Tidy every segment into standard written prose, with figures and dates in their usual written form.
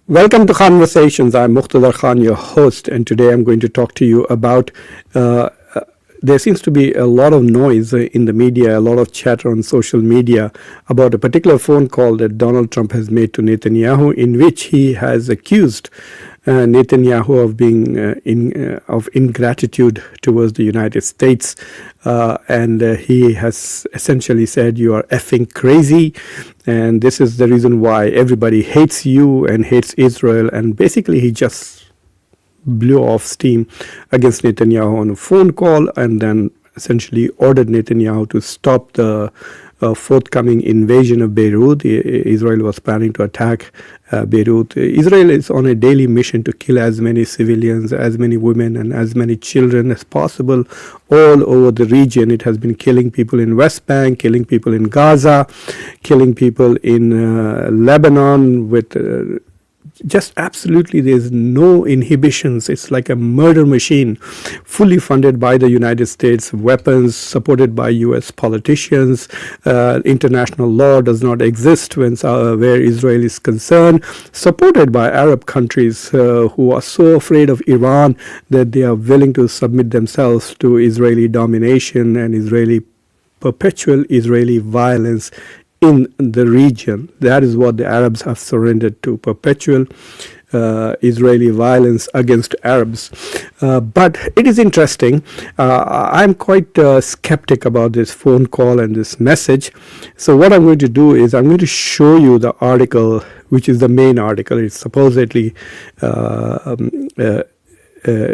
Welcome to Conversations. I'm Muqtadar Khan, your host, and today I'm going to talk to you about there seems to be a lot of noise in the media, a lot of chatter on social media about a particular phone call that Donald Trump has made to Netanyahu, in which he has accused Netanyahu of being of ingratitude towards the United States, and he has essentially said, "You are effing crazy, and this is the reason why everybody hates you and hates Israel." And basically, he just blew off steam against Netanyahu on a phone call, and then essentially ordered Netanyahu to stop the forthcoming invasion of Beirut. Israel was planning to attack Beirut. Israel is on a daily mission to kill as many civilians, as many women, and as many children as possible all over the region. It has been killing people in West Bank, killing people in Gaza, killing people in Lebanon with just absolutely, there's no inhibitions. It's like a murder machine, fully funded by the United States, weapons supported by U.S. politicians. International law does not exist where Israel is concerned, supported by Arab countries who are so afraid of Iran that they are willing to submit themselves to Israeli domination and perpetual Israeli violence in the region. That is what the Arabs have surrendered to, perpetual Israeli violence against Arabs. But it is interesting. I'm quite skeptic about this phone call and this message. So what I'm going to do is I'm going to show you the article, which is the main article. It's supposedly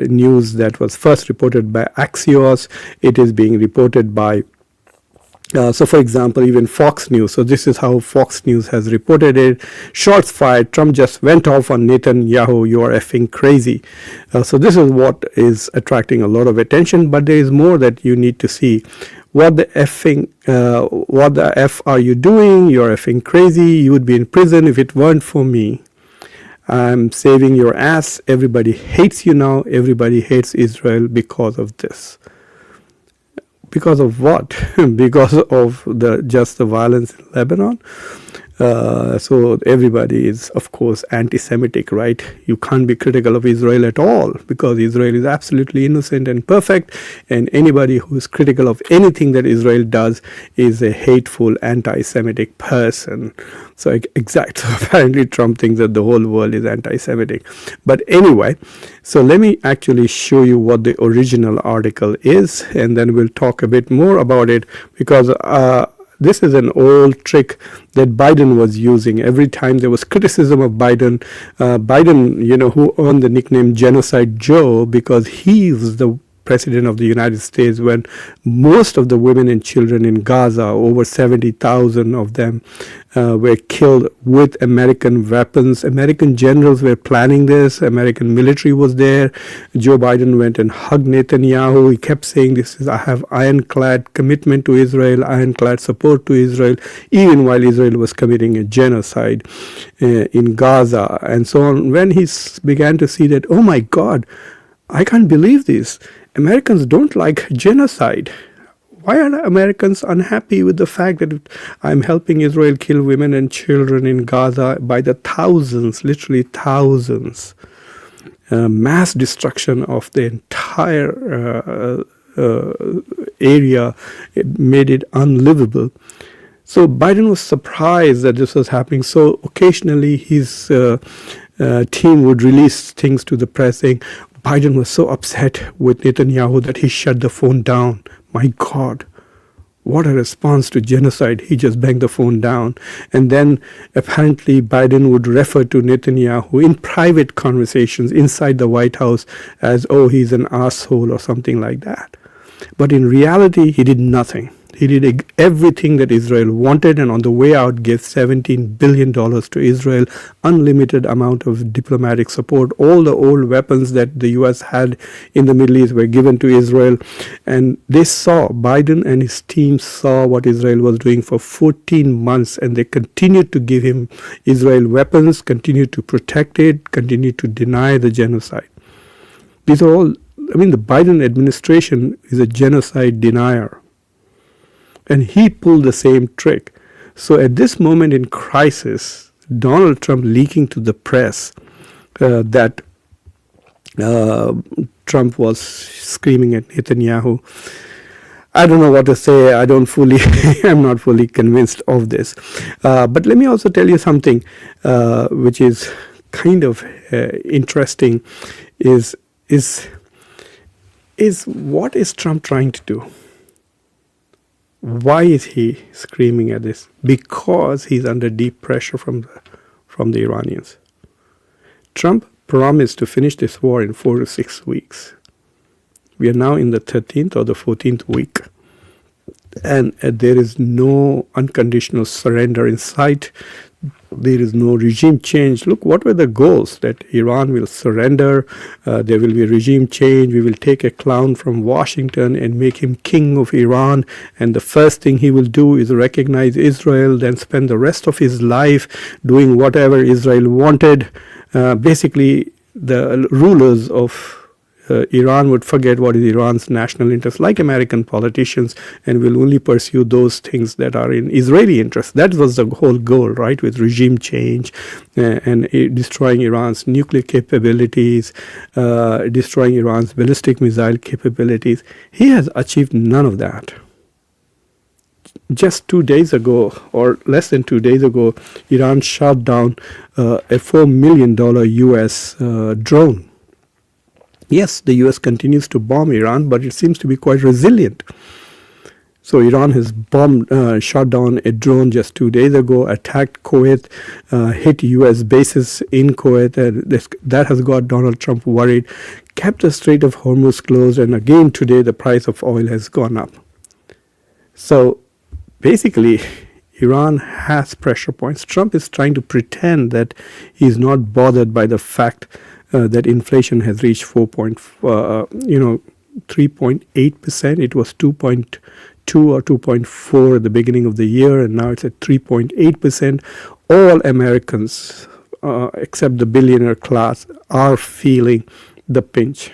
news that was first reported by Axios. It is being reported by so, for example, even Fox News. So this is how Fox News has reported it. Shots fired. Trump just went off on Netanyahu. You are effing crazy. So this is what is attracting a lot of attention. But there is more that you need to see. What the F are you doing? You are effing crazy. You would be in prison if it weren't for me. I'm saving your ass. Everybody hates you now. Everybody hates Israel because of this. Because of what? Because of the violence in Lebanon. So everybody is, of course, anti-Semitic, right? You can't be critical of Israel at all because Israel is absolutely innocent and perfect, and anybody who is critical of anything that Israel does is a hateful anti-Semitic person. So apparently Trump thinks that the whole world is anti-Semitic. But anyway, so let me actually show you what the original article is, and then we'll talk a bit more about it, because this is an old trick that Biden was using. Every time there was criticism of Biden, who earned the nickname Genocide Joe because he was the president of the United States when most of the women and children in Gaza, over 70,000 of them, were killed with American weapons. American generals were planning this. American military was there. Joe Biden went and hugged Netanyahu. He kept saying, I have ironclad commitment to Israel, ironclad support to Israel, even while Israel was committing a genocide in Gaza and so on. When he began to see that, oh my God, I can't believe this. Americans don't like genocide. Why are Americans unhappy with the fact that I'm helping Israel kill women and children in Gaza by the thousands, literally thousands? Mass destruction of the entire area. It made it unlivable. So Biden was surprised that this was happening. So occasionally his team would release things to the press saying, Biden was so upset with Netanyahu that he shut the phone down. My God, what a response to genocide. He just banged the phone down. And then apparently Biden would refer to Netanyahu in private conversations inside the White House as, oh, he's an asshole or something like that. But in reality, he did nothing. He did everything that Israel wanted, and on the way out gave $17 billion to Israel, unlimited amount of diplomatic support. All the old weapons that the U.S. had in the Middle East were given to Israel. And they saw, Biden and his team saw what Israel was doing for 14 months, and they continued to give him Israel weapons, continued to protect it, continued to deny the genocide. These are all, the Biden administration is a genocide denier. And he pulled the same trick. So at this moment in crisis, Donald Trump leaking to the press that Trump was screaming at Netanyahu. I don't know what to say. I'm not fully convinced of this. But let me also tell you something which is kind of interesting is what is Trump trying to do? Why is he screaming at this? Because he's under deep pressure from the Iranians. Trump promised to finish this war in 4 to 6 weeks. We are now in the 13th or the 14th week. And there is no unconditional surrender in sight. There is no regime change. Look, what were the goals? That Iran will surrender, there will be a regime change, we will take a clown from Washington and make him king of Iran, and the first thing he will do is recognize Israel, then spend the rest of his life doing whatever Israel wanted. Basically, the rulers of Iran would forget what is Iran's national interest, like American politicians, and will only pursue those things that are in Israeli interest. That was the whole goal, right, with regime change and destroying Iran's nuclear capabilities, destroying Iran's ballistic missile capabilities. He has achieved none of that. Just 2 days ago, or less than 2 days ago, Iran shot down a $4 million US drone. Yes, the US continues to bomb Iran, but it seems to be quite resilient. So Iran has shot down a drone just 2 days ago, attacked Kuwait, hit US bases in Kuwait, and that has got Donald Trump worried, kept the Strait of Hormuz closed, and again today the price of oil has gone up. So basically, Iran has pressure points. Trump is trying to pretend that he's not bothered by the fact that inflation has reached 3.8%. It was 2.2 or 2.4 at the beginning of the year, and now it's at 3.8%. All Americans, except the billionaire class, are feeling the pinch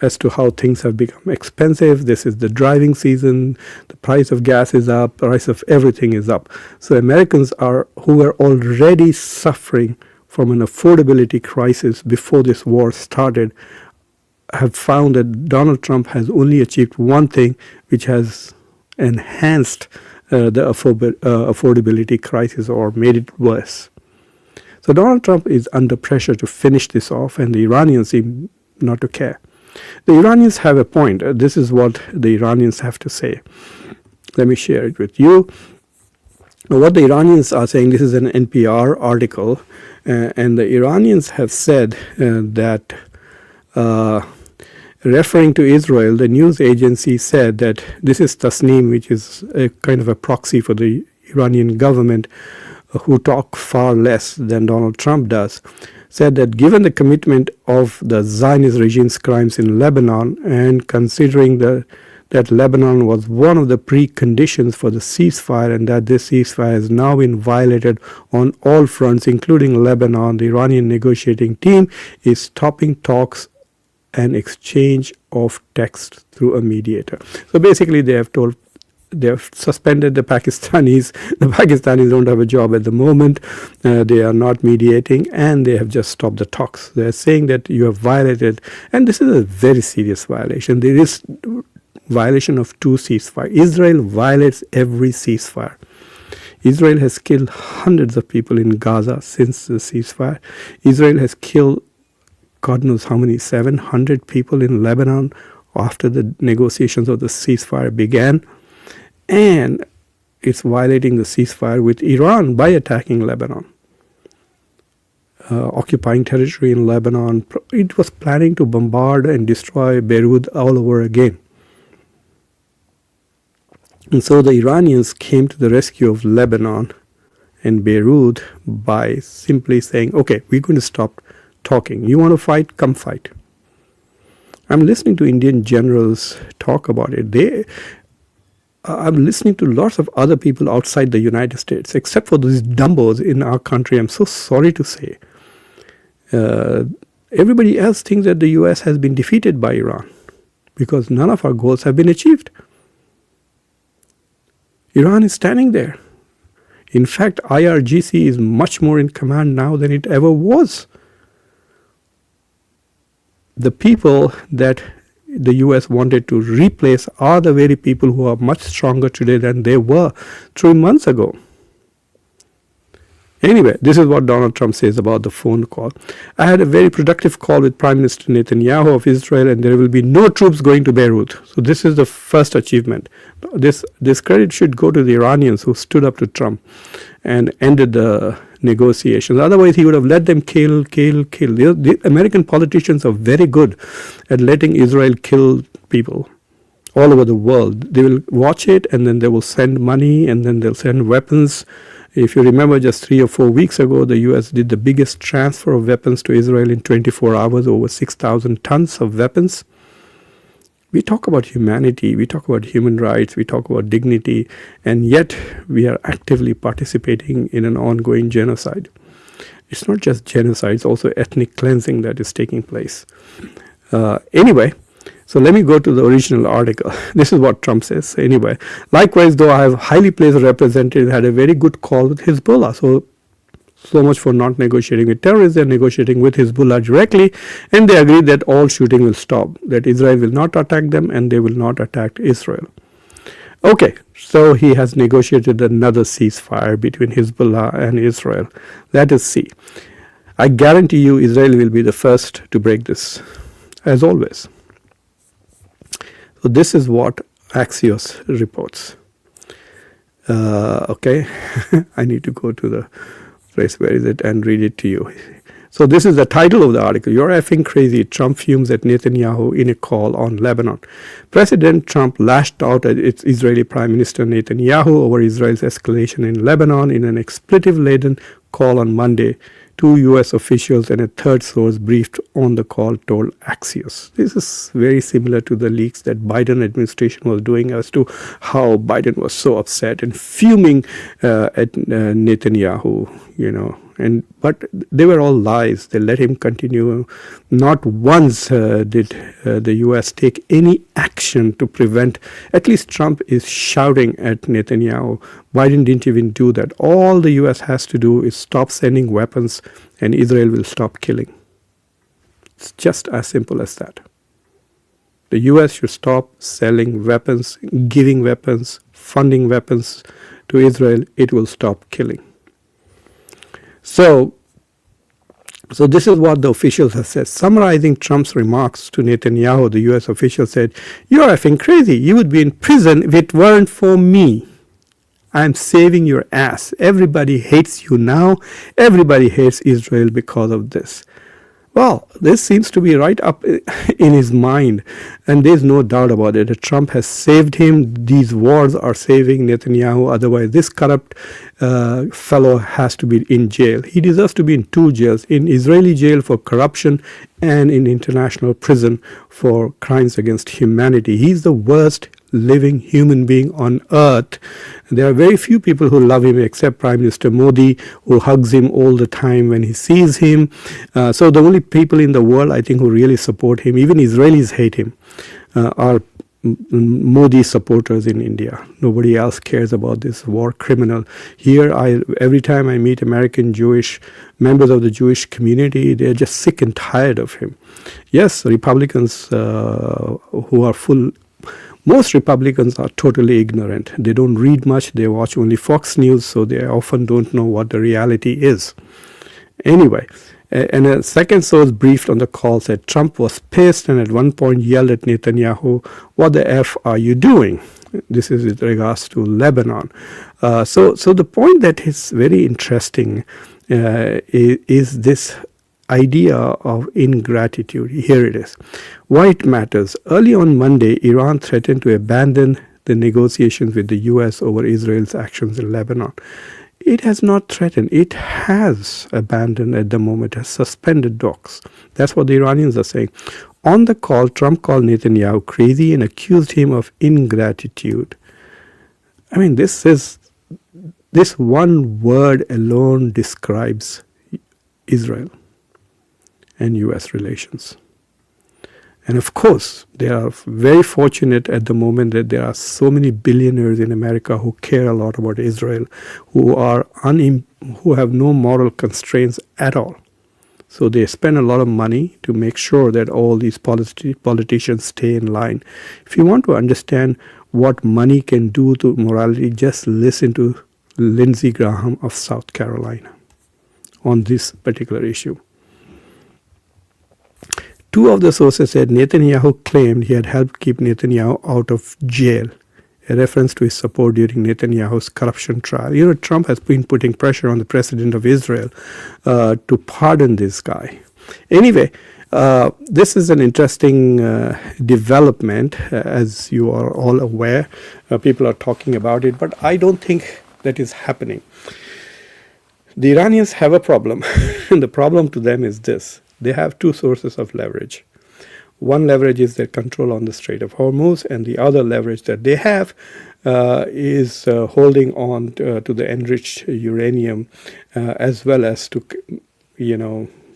as to how things have become expensive. This is the driving season. The price of gas is up. The price of everything is up. So Americans who are already suffering from an affordability crisis before this war started, have found that Donald Trump has only achieved one thing, which has enhanced the affordability crisis or made it worse. So Donald Trump is under pressure to finish this off, and the Iranians seem not to care. The Iranians have a point. This is what the Iranians have to say. Let me share it with you. What the Iranians are saying, this is an NPR article, and the Iranians have said that, referring to Israel, the news agency said that this is Tasnim, which is a kind of a proxy for the Iranian government, who talk far less than Donald Trump does, said that given the commitment of the Zionist regime's crimes in Lebanon, and considering that Lebanon was one of the preconditions for the ceasefire, and that this ceasefire has now been violated on all fronts, including Lebanon, the Iranian negotiating team is stopping talks and exchange of text through a mediator. So basically they have suspended the Pakistanis. The Pakistanis don't have a job at the moment. They are not mediating, and they have just stopped the talks. They are saying that you have violated, and this is a very serious violation. There is violation of two ceasefire. Israel violates every ceasefire. Israel has killed hundreds of people in Gaza since the ceasefire. Israel has killed God knows how many, 700 people in Lebanon after the negotiations of the ceasefire began. And it's violating the ceasefire with Iran by attacking Lebanon, occupying territory in Lebanon. It was planning to bombard and destroy Beirut all over again. And so the Iranians came to the rescue of Lebanon and Beirut by simply saying, okay, we're going to stop talking. You want to fight? Come fight. I'm listening to Indian generals talk about it. I'm listening to lots of other people outside the United States, except for these dumbos in our country. I'm so sorry to say. Everybody else thinks that the US has been defeated by Iran because none of our goals have been achieved. Iran is standing there. In fact, IRGC is much more in command now than it ever was. The people that the US wanted to replace are the very people who are much stronger today than they were 3 months ago. Anyway, this is what Donald Trump says about the phone call. I had a very productive call with Prime Minister Netanyahu of Israel, and there will be no troops going to Beirut. So this is the first achievement. This credit should go to the Iranians who stood up to Trump and ended the negotiations. Otherwise, he would have let them kill. The American politicians are very good at letting Israel kill people all over the world. They will watch it, and then they will send money, and then they'll send weapons. If you remember, just 3 or 4 weeks ago, the U.S. did the biggest transfer of weapons to Israel in 24 hours, over 6,000 tons of weapons. We talk about humanity, we talk about human rights, we talk about dignity, and yet we are actively participating in an ongoing genocide. It's not just genocide, it's also ethnic cleansing that is taking place. Anyway, so let me go to the original article. This is what Trump says. Anyway, likewise, though I have highly placed representatives had a very good call with Hezbollah. So much for not negotiating with terrorists. They're negotiating with Hezbollah directly, and they agreed that all shooting will stop, that Israel will not attack them and they will not attack Israel. Okay, so he has negotiated another ceasefire between Hezbollah and Israel. That is C. I guarantee you Israel will be the first to break this, as always. So this is what Axios reports. Okay, I need to go to the place, where is it, and read it to you. So this is the title of the article. You're effing crazy. Trump fumes at Netanyahu in a call on Lebanon. President Trump lashed out at its Israeli Prime Minister Netanyahu over Israel's escalation in Lebanon in an expletive-laden call on Monday. 2 U.S. officials and a third source briefed on the call told Axios. This is very similar to the leaks that Biden administration was doing as to how Biden was so upset and fuming at Netanyahu, but they were all lies. They let him continue. Not once did the U.S. take any action to prevent. At least Trump is shouting at Netanyahu. Biden didn't even do that. All the U.S. has to do is stop sending weapons, and Israel will stop killing. It's just as simple as that. The U.S. should stop selling weapons, giving weapons, funding weapons to Israel. It will stop killing. So this is what the officials have said. Summarizing Trump's remarks to Netanyahu, the U.S. official said, "You're effing crazy. You would be in prison if it weren't for me. I'm saving your ass. Everybody hates you now. Everybody hates Israel because of this." Well, this seems to be right up in his mind, and there's no doubt about it. Trump has saved him. These wars are saving Netanyahu. Otherwise, this corrupt fellow has to be in jail. He deserves to be in 2 jails, in Israeli jail for corruption and in international prison for crimes against humanity. He's the worst living human being on earth. There are very few people who love him except Prime Minister Modi, who hugs him all the time when he sees him. So the only people in the world, I think, who really support him, even Israelis hate him, are Modi supporters in India. Nobody else cares about this war criminal. Here, every time I meet American Jewish members of the Jewish community, they're just sick and tired of him. Yes, Republicans who are most Republicans are totally ignorant. They don't read much. They watch only Fox News, so they often don't know what the reality is. Anyway, and a second source briefed on the call said Trump was pissed and at one point yelled at Netanyahu, "What the F are you doing?" This is with regards to Lebanon. So the point that is very interesting is this idea of ingratitude. Here it is. Why it matters. Early on Monday, Iran threatened to abandon the negotiations with the U.S. over Israel's actions in Lebanon. It has not threatened. It has abandoned at the moment, has suspended talks. That's what the Iranians are saying. On the call, Trump called Netanyahu crazy and accused him of ingratitude. I mean, this one word alone describes Israel and U.S. relations. And of course, they are very fortunate at the moment that there are so many billionaires in America who care a lot about Israel, who are who have no moral constraints at all. So they spend a lot of money to make sure that all these politicians stay in line. If you want to understand what money can do to morality, just listen to Lindsey Graham of South Carolina on this particular issue. Two of the sources said Netanyahu claimed he had helped keep Netanyahu out of jail, a reference to his support during Netanyahu's corruption trial. You know, Trump has been putting pressure on the president of Israel to pardon this guy. Anyway, this is an interesting development, as you are all aware. People are talking about it, but I don't think that is happening. The Iranians have a problem, and the problem to them is this. They have two sources of leverage. One leverage is their control on the Strait of Hormuz, and the other leverage that they have is holding on to the enriched uranium, as well as to,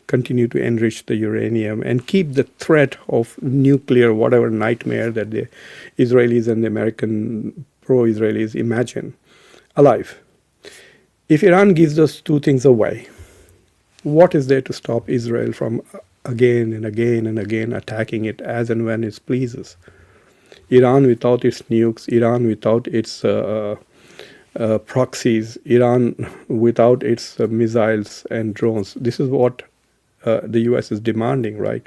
continue to enrich the uranium and keep the threat of nuclear, whatever nightmare that the Israelis and the American pro-Israelis imagine, alive. If Iran gives those two things away, what is there to stop Israel from again and again and again attacking it as and when it pleases? Iran without its nukes, Iran without its proxies, Iran without its missiles and drones. This is what the US is demanding, right?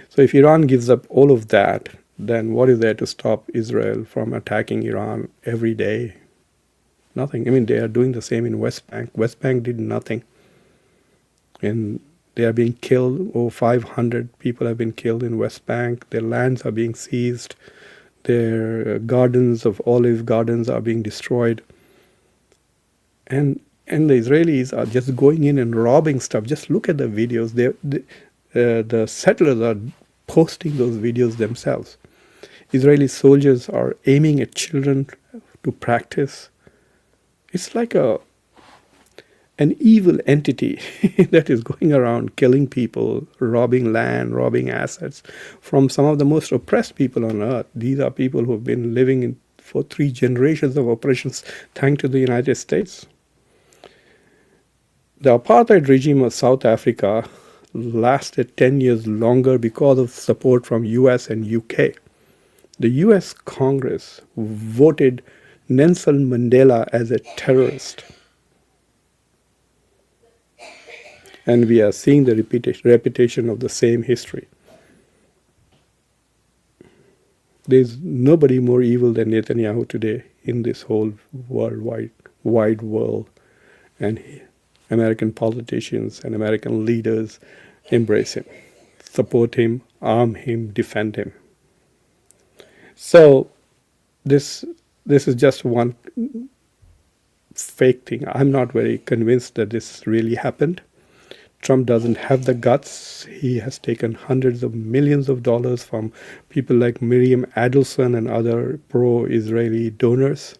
So if Iran gives up all of that, then what is there to stop Israel from attacking Iran every day? Nothing. I mean, they are doing the same in West Bank. West Bank did nothing. And they are being killed. Over 500 people have been killed in West Bank. Their lands are being seized. Their gardens of olive gardens are being destroyed. And the Israelis are just going in and robbing stuff. Just look at the videos. The settlers are posting those videos themselves. Israeli soldiers are aiming at children to practice. It's like an evil entity that is going around killing people, robbing land, robbing assets from some of the most oppressed people on earth. These are people who have been living for 3 generations of oppressions thanks to the United States. The apartheid regime of South Africa lasted 10 years longer because of support from US and UK. The US Congress voted Nelson Mandela as a terrorist. And we are seeing the repetition of the same history. There's nobody more evil than Netanyahu today in this whole wide world. And American politicians and American leaders embrace him, support him, arm him, defend him. So this is just one fake thing. I'm not very convinced that this really happened. Trump doesn't have the guts. He has taken hundreds of millions of dollars from people like Miriam Adelson and other pro-Israeli donors.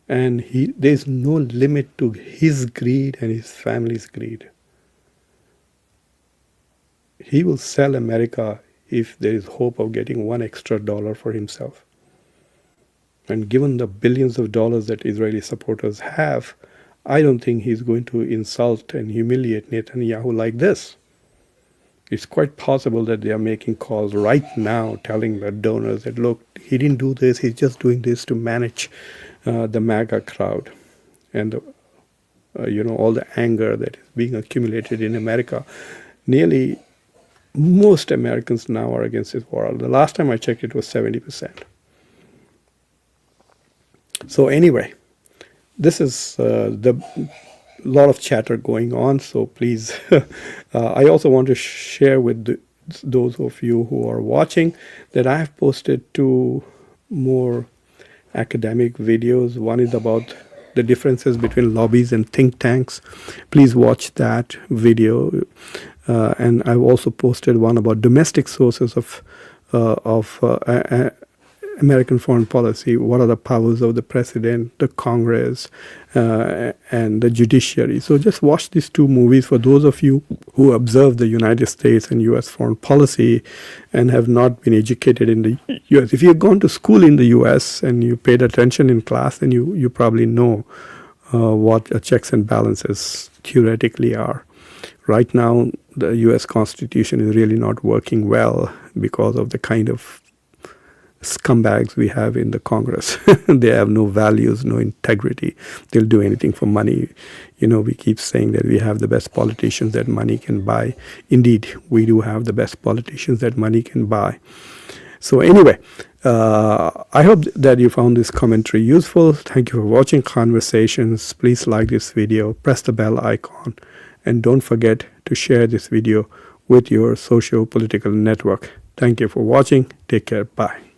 And there's no limit to his greed and his family's greed. He will sell America if there is hope of getting $1 extra for himself. And given the billions of dollars that Israeli supporters have, I don't think he's going to insult and humiliate Netanyahu like this. It's quite possible that they are making calls right now telling the donors that, look, he didn't do this, he's just doing this to manage the MAGA crowd and all the anger that is being accumulated in America. Nearly most Americans now are against this war. The last time I checked, it was 70%. So anyway, this is the lot of chatter going on. So please, I also want to share with those of you who are watching that I have posted 2 more academic videos. One is about the differences between lobbies and think tanks. Please watch that video. And I've also posted one about domestic sources of American foreign policy, what are the powers of the president, the Congress, and the judiciary. So just watch these two movies for those of you who observe the United States and U.S. foreign policy and have not been educated in the U.S. If you've gone to school in the U.S. and you paid attention in class, then you probably know what checks and balances theoretically are. Right now, the U.S. Constitution is really not working well because of the kind of scumbags we have in the Congress. They have no values, no integrity. They'll do anything for money. We keep saying that we have the best politicians that money can buy. Indeed, we do have the best politicians that money can buy. So anyway, I hope that you found this commentary useful. Thank you for watching Conversations. Please like this video, press the bell icon, and don't forget to share this video with your socio-political network. Thank you for watching. Take care. Bye.